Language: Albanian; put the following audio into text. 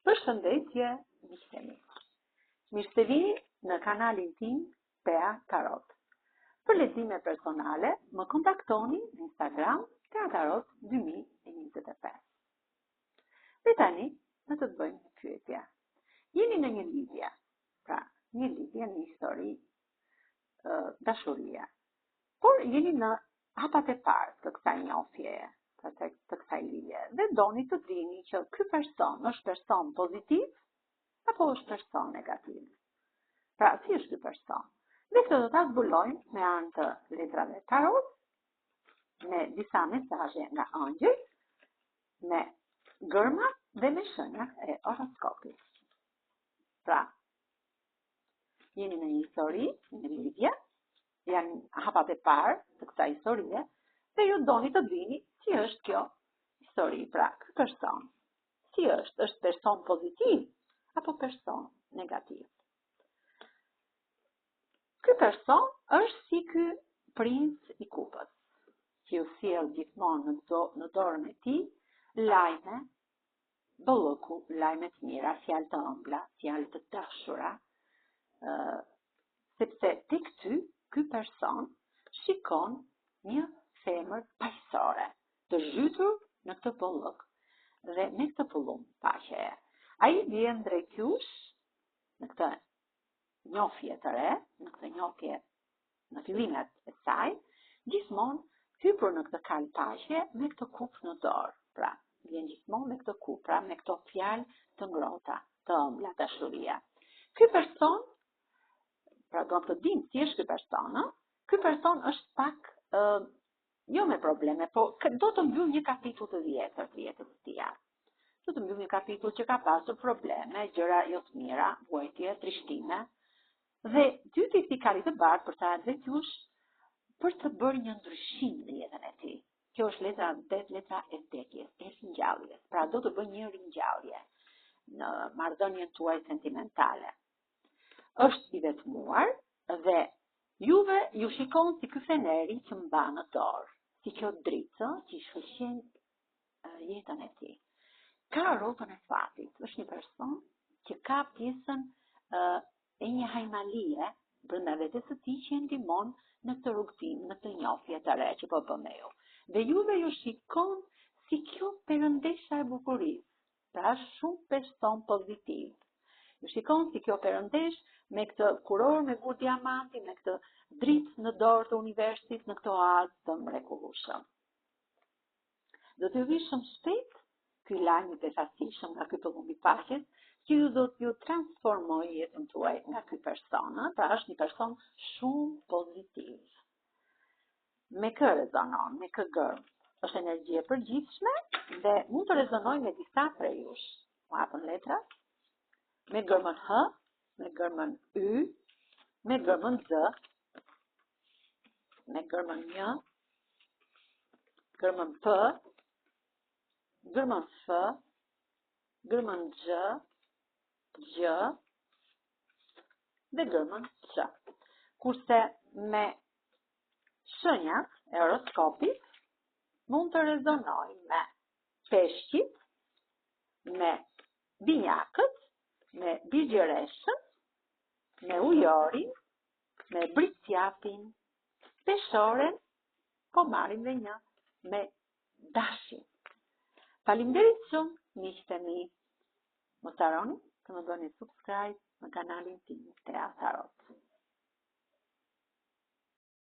Përshëndetje, miqtë mi. Mirë se vini në kanalin tim Tea Tarot. Për lexime personale, më kontaktoni në Instagram Tea Tarot 2025. Dhe tani, në të bëjmë një pyetje. Jeni në një lidhje, pra një lidhje, një histori dashurie. Por jeni në hapat e parë të kësaj njohjeje, të kësaj lidhje, dhe doni të dini që ky person është person pozitiv apo është person negativ. Pra, si është ky person? Dhe këtë do ta zbulojmë me anë të letrave tarot, me disa mesazhe nga ëngjëjt, me gërmat dhe me shenjat e horoskopit. Pra, jeni në një histori, në lidhje, janë hapat e parë të kësaj historie, dhe ju doni të dini si është kjo histori, pra ky person. Si është person pozitiv apo person negativ? Ky person është si ky princ i kupës, që ju sjell gjithmonë në dorën e tij lajme bollëku, lajme të mira, fjalë të ëmbla, fjalë të dashura, sepse tek ty ky person shikon një femër paqësore, të zhytur në këtë bollëk dhe me këtë pullum paqe. Ai vjen drejt jush në këtë njohje të re, në këtë njohje në fillimet e saj, gjithmonë hypur në këtë kalë paqe me këtë kupë në dorë. Pra, vjen gjithmonë me këtë kupë, pra me këto fjalë të ngrohta, të ëmbla, dashuria. Ky person, pra do të dim si është ky person, ky person është pak jo me probleme, po do të mbyll një kapitull të vjetër të jetës së tij. Do të mbyll një kapitull që ka pasur probleme, gjëra jo të mira, vuajtje, trishtime. Dhe dyti si kali të bardhë për ta drejt jush për të bërë një ndryshim në jetën e tij. Kjo është letra 8, letra e vdekjes, e ringjalljes. Pra do të bëjë një ringjallje në marrëdhënien tuaj sentimentale. Është i vetmuar dhe juve ju shikon si ky feneri që mban në dorë, si kjo dritë që i shfaqen jetën e tij. Ka rrotën e fatit, është një person që ka pjesën e një hajmalie brenda vetes së tij që ndihmon në këtë rrugtim, në këtë njohje të re që po bën me ju. Dhe juve ju shikon si kjo perëndesha e bukurisë, pra shumë person pozitiv. Ju shikon si kjo perëndesh me këtë kuror me gur diamanti, me këtë dritë në dorë të universit, në këtë oazë të mrekullueshëm. Do të vi shumë shpejt ky lajm i befasishëm nga ky pëllum i paqes, që ju do t'ju transformoj jetën tuaj nga ky person, pra është një person shumë pozitiv. Me kë rezonon, me kë gërm, është energji e përgjithshme dhe mund të rezonoj me disa prej jush. Mu hapën letrat, me gërmën H, me gërmën Y, me gërmën Z, me gërmën Ñ, gërmën P, gërmën F, gërmën G, Gj dhe gërmën Q. Kurse me shenjat e horoskopit mund të rezonoj me peshqit, me binjakët, me bigjëreshën, me ujorin, me bricjapin, peshoren, po marrim dhe një me dashin. Faleminderit shumë, miqtë e mi. Mos harroni të më bëni subscribe në kanalin tim Tea Tarot.